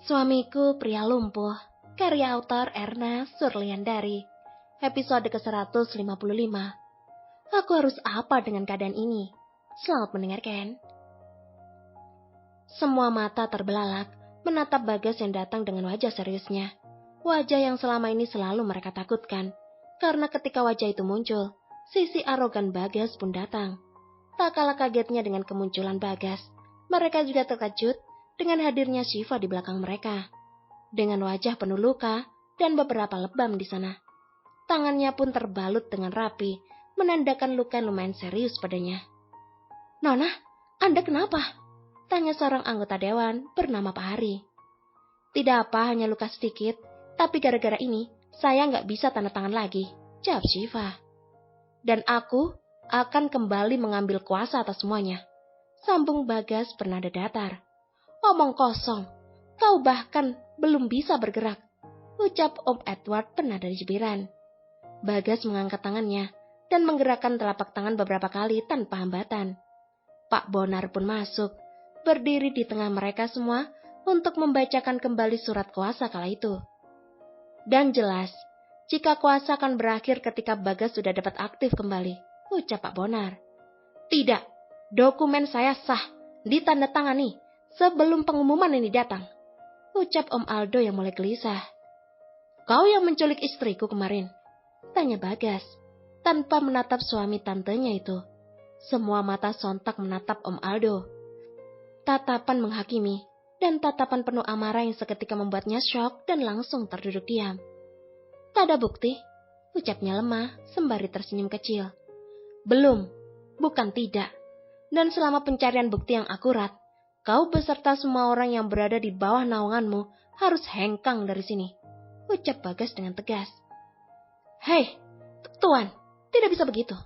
Suamiku Pria Lumpuh, karya autor Erna Surliandari, episode ke-155. Aku harus apa dengan keadaan ini? Selamat mendengarkan. Semua mata terbelalak menatap Bagas yang datang dengan wajah seriusnya. Wajah yang selama ini selalu mereka takutkan. Karena ketika wajah itu muncul, sisi arogan Bagas pun datang. Tak kalah kagetnya dengan kemunculan Bagas, mereka juga terkejut dengan hadirnya Syifa di belakang mereka. Dengan wajah penuh luka dan beberapa lebam di sana. Tangannya pun terbalut dengan rapi, menandakan luka yang lumayan serius padanya. "Nona, Anda kenapa?" tanya seorang anggota dewan bernama Pak Hari. "Tidak apa, hanya luka sedikit, tapi gara-gara ini saya nggak bisa tanda tangan lagi," jawab Syifa. "Dan aku akan kembali mengambil kuasa atas semuanya," sambung Bagas bernada datar. "Omong kosong, kau bahkan belum bisa bergerak," ucap Om Edward bernada jebiran. Bagas mengangkat tangannya dan menggerakkan telapak tangan beberapa kali tanpa hambatan. Pak Bonar pun masuk, berdiri di tengah mereka semua untuk membacakan kembali surat kuasa kala itu. "Dan jelas, jika kuasa akan berakhir ketika Bagas sudah dapat aktif kembali," ucap Pak Bonar. "Tidak, dokumen saya sah, ditandatangani sebelum pengumuman ini datang," ucap Om Aldo yang mulai gelisah. "Kau yang menculik istriku kemarin?" tanya Bagas, tanpa menatap suami tantenya itu. Semua mata sontak menatap Om Aldo. Tatapan menghakimi, dan tatapan penuh amarah yang seketika membuatnya syok dan langsung terduduk diam. "Tak ada bukti?" ucapnya lemah, sembari tersenyum kecil. "Belum, bukan tidak. Dan selama pencarian bukti yang akurat, kau beserta semua orang yang berada di bawah naunganmu harus hengkang dari sini," ucap Bagas dengan tegas. "Hei, Tuan, tidak bisa begitu.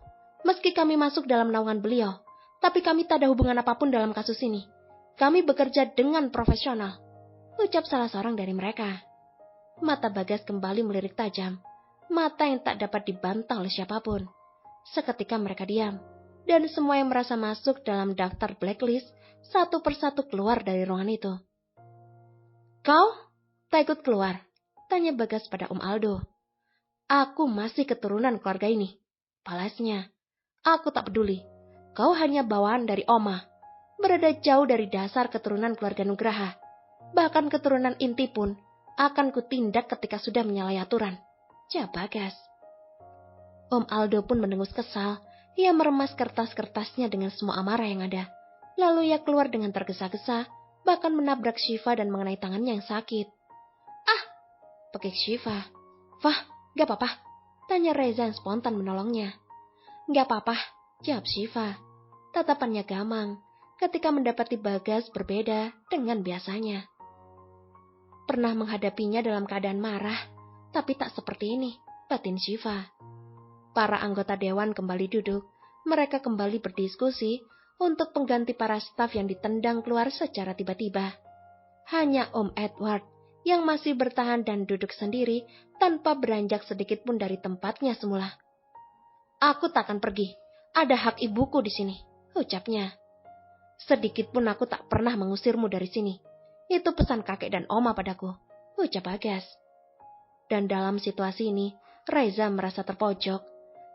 Meski kami masuk dalam naungan beliau, tapi kami tak ada hubungan apapun dalam kasus ini. Kami bekerja dengan profesional," ucap salah seorang dari mereka. Mata Bagas kembali melirik tajam, mata yang tak dapat dibantah oleh siapapun. Seketika mereka diam, dan semua yang merasa masuk dalam daftar blacklist satu persatu keluar dari ruangan itu. "Kau tak ikut keluar?" tanya Bagas pada Om Aldo. "Aku masih keturunan keluarga ini," balasnya. "Aku tak peduli. Kau hanya bawaan dari Oma, berada jauh dari dasar keturunan keluarga Nugraha. Bahkan keturunan inti pun akan kutindak ketika sudah menyalahi aturan," jawab Bagas. Om Aldo pun mendengus kesal. Ia meremas kertas-kertasnya dengan semua amarah yang ada. Lalu ia keluar dengan tergesa-gesa, bahkan menabrak Syifa dan mengenai tangannya yang sakit. "Ah!" pekik Syifa. "Fah, gak apa-apa?" tanya Reza yang spontan menolongnya. "Gak apa-apa," jawab Syifa. Tatapannya gamang ketika mendapati Bagas berbeda dengan biasanya. Pernah menghadapinya dalam keadaan marah, tapi tak seperti ini, batin Syifa. Para anggota dewan kembali duduk. Mereka kembali berdiskusi untuk pengganti para staf yang ditendang keluar secara tiba-tiba. Hanya Om Edward yang masih bertahan dan duduk sendiri tanpa beranjak sedikit pun dari tempatnya semula. "Aku tak akan pergi. Ada hak ibuku di sini," ucapnya. "Sedikit pun aku tak pernah mengusirmu dari sini. Itu pesan kakek dan oma padaku," ucap Bagas. Dan dalam situasi ini, Reza merasa terpojok.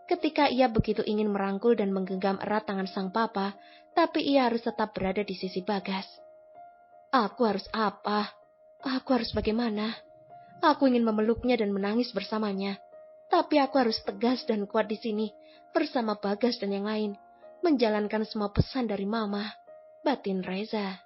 Ketika ia begitu ingin merangkul dan menggenggam erat tangan sang papa, tapi ia harus tetap berada di sisi Bagas. Aku harus apa? Aku harus bagaimana? Aku ingin memeluknya dan menangis bersamanya. Tapi aku harus tegas dan kuat di sini, bersama Bagas dan yang lain, menjalankan semua pesan dari Mama, batin Reza.